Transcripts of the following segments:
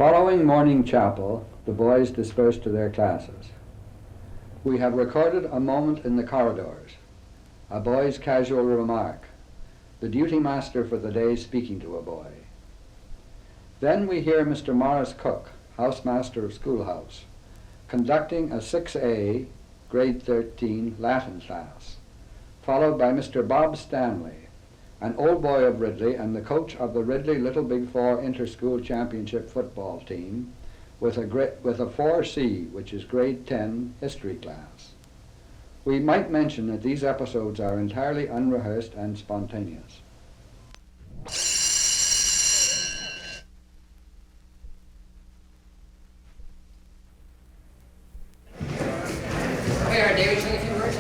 Following morning chapel, the boys dispersed to their classes. We have recorded a moment in the corridors, a boy's casual remark, the duty master for the day speaking to a boy. Then we hear Mr. Morris Cook, housemaster of schoolhouse, conducting a 6A, grade 13 Latin class, followed by Mr. Bob Stanley, an old boy of Ridley and the coach of the Ridley Little Big Four Inter-School Championship football team, with a 4C, which is grade 10 history class. We might mention that these episodes are entirely unrehearsed and spontaneous. Here, David, sing a few words.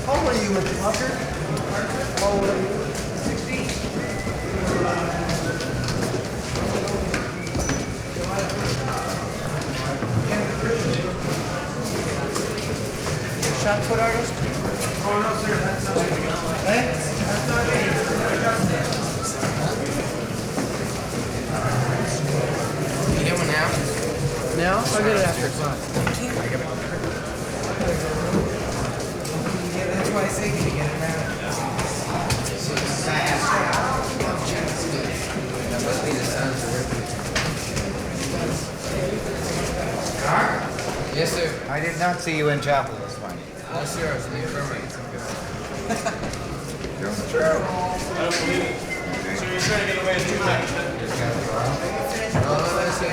How old are you, Parker? How old are you? 16. Shot put artist? Oh, no, sir. That's not me. Eh? That's not me. You get one now? Now? I'll get it after class. Yeah, that's why I say you get it now. That must be the sounds of Ripley. Yes, sir. I did not see you in chapel this morning. Yes, sir. I was in the infirmary. True. True. I don't believe it. So you're trying to get away with too much. No, let's see.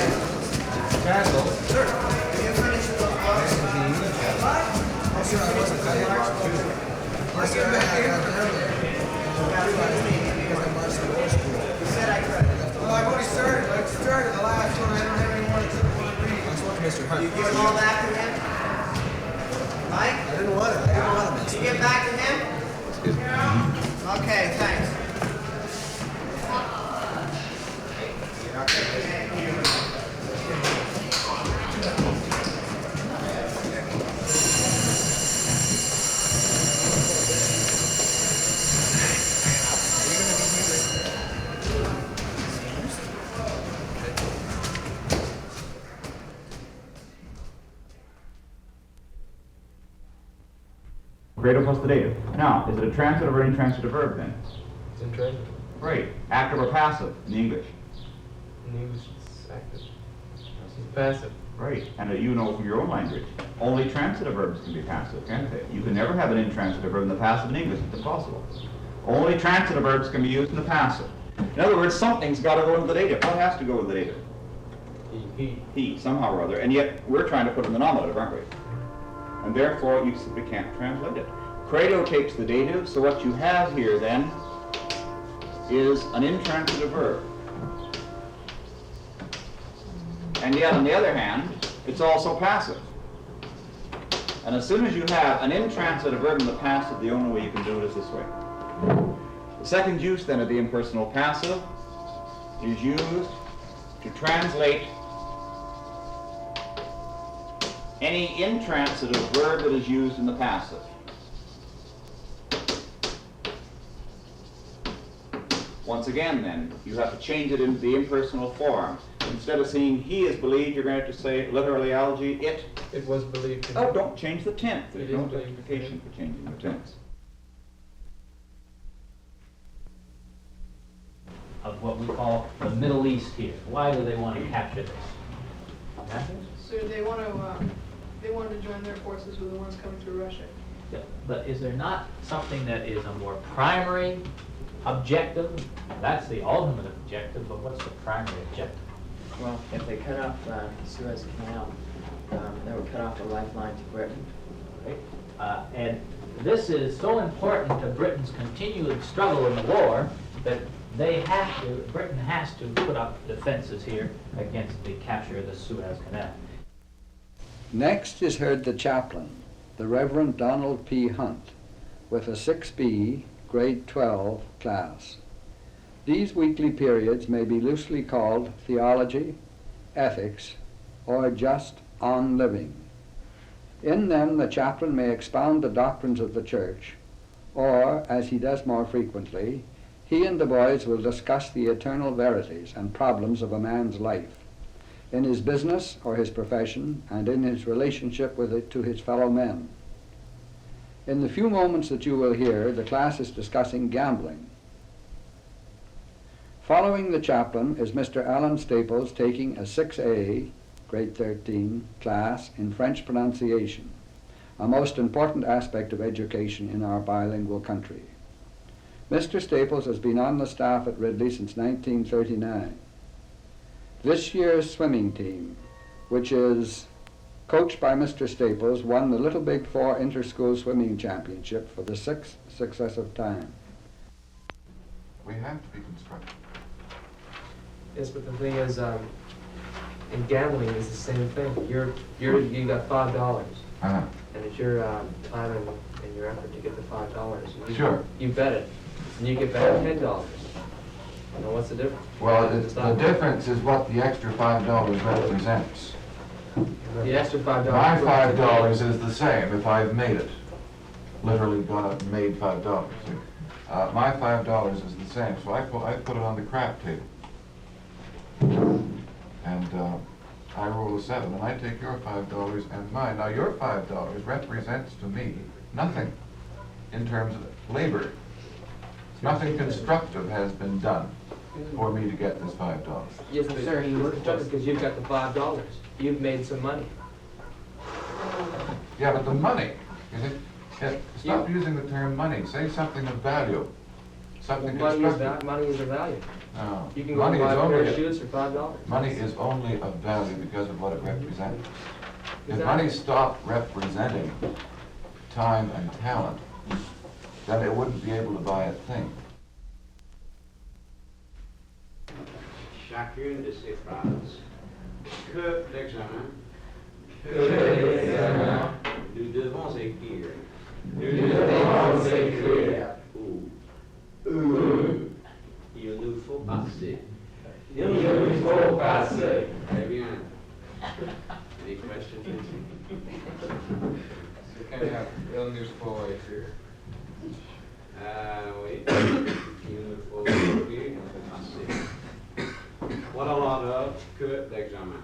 Castle. Sir. You finished with the Yes, indeed. Oh, sir, I wasn't cutting bar too. Yes, sir. I got down there. Because I marched to the school. You said I could. Well, I've already started. I started the last one. I don't have any more to read. Let's welcome Mr. Hunt. You give it all back to him? Mike? I didn't want it. I didn't want it. You give it back to him? Excuse me. Okay, thanks. Credo plus the dative. Now, is it a transitive or intransitive verb then? It's intransitive. Right. Active or passive in English? In English, it's active. It's passive. Right. And you know from your own language, only transitive verbs can be passive, can't they? You can never have an intransitive verb in the passive in English. It's impossible. Only transitive verbs can be used in the passive. In other words, something's got to go in the dative. What has to go with the dative? He, somehow or other. And yet, we're trying to put in the nominative, aren't we? And therefore, you simply can't translate it. Credo takes the dative, so what you have here then is an intransitive verb. And yet, on the other hand, it's also passive. And as soon as you have an intransitive verb in the passive, the only way you can do it is this way. The second use then of the impersonal passive is used to translate any intransitive verb that is used in the passive. Once again then, you have to change it into the impersonal form. Instead of saying he is believed, you're going to have to say literally algae, it. It was believed to be. Oh, don't change the tense. There's It no is believed. justification for changing the tense. Of what we call the Middle East here. Why do they want to capture this? Matthews? So they want to join their forces with the ones coming through Russia. Yeah, but is there not something that is a more primary objective? That's the ultimate objective, but what's the primary objective? Well, if they cut off the Suez Canal, that would cut off a lifeline to Britain. Right? And this is so important to Britain's continued struggle in the war that Britain has to put up defenses here against the capture of the Suez Canal. Next is heard the chaplain, the Reverend Donald P. Hunt, with a 6B, grade 12 class. These weekly periods may be loosely called theology, ethics, or just on living. In them, the chaplain may expound the doctrines of the church, or, as he does more frequently, he and the boys will discuss the eternal verities and problems of a man's life, in his business or his profession, and in his relationship with it to his fellow men. In the few moments that you will hear, the class is discussing gambling. Following the chaplain is Mr. Alan Staples taking a 6A, grade 13, class in French pronunciation, a most important aspect of education in our bilingual country. Mr. Staples has been on the staff at Ridley since 1939. This year's swimming team, which is coached by Mr. Staples, won the Little Big Four Inter-School Swimming Championship for the 6th successive time. We have to be constructive. Yes, but the thing is, in gambling is the same thing. You got $5, Uh-huh. and it's your time and your effort to get the $5. Sure. You bet it, and you get back $10. You know, what's the difference? Well, It's the not- difference is what the extra $5 represents. The extra $5. My $5 is the same if I've made it. Literally gone up and made $5. My $5 is the same, so I put it on the crap table. And I roll a 7, and I take your $5 and mine. Now, your $5 represents to me nothing in terms of labor. Nothing constructive has been done for me to get this $5. Yes, but sir, you work because you've got the $5. You've made some money. Yeah, but the money, stop using the term money. Say something of value. Something constructive. Money is a value. No. You can go Money buy is a pair only of shoes for $5. Money is only of value because of what it represents. If Exactly. money stopped representing time and talent, then it wouldn't be able to buy a thing. Chacune de ces phrases. Que l'examen. Nous devons écrire. Ou. Il nous faut passer. Très bien. Any questions? So can you have il nous faut écrire? Oui. Il nous faut écrire, il nous faut passer. What a lot of que l'examen.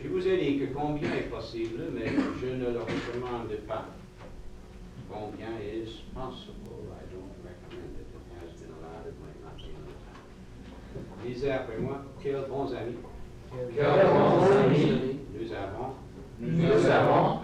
Je vous ai dit que combien est possible, mais je ne le recommande pas. Combien is possible. I don't recommend it. It has been allowed. It might not be another time. Lisez après moi. Quels bons amis. Quels bons amis Nous avons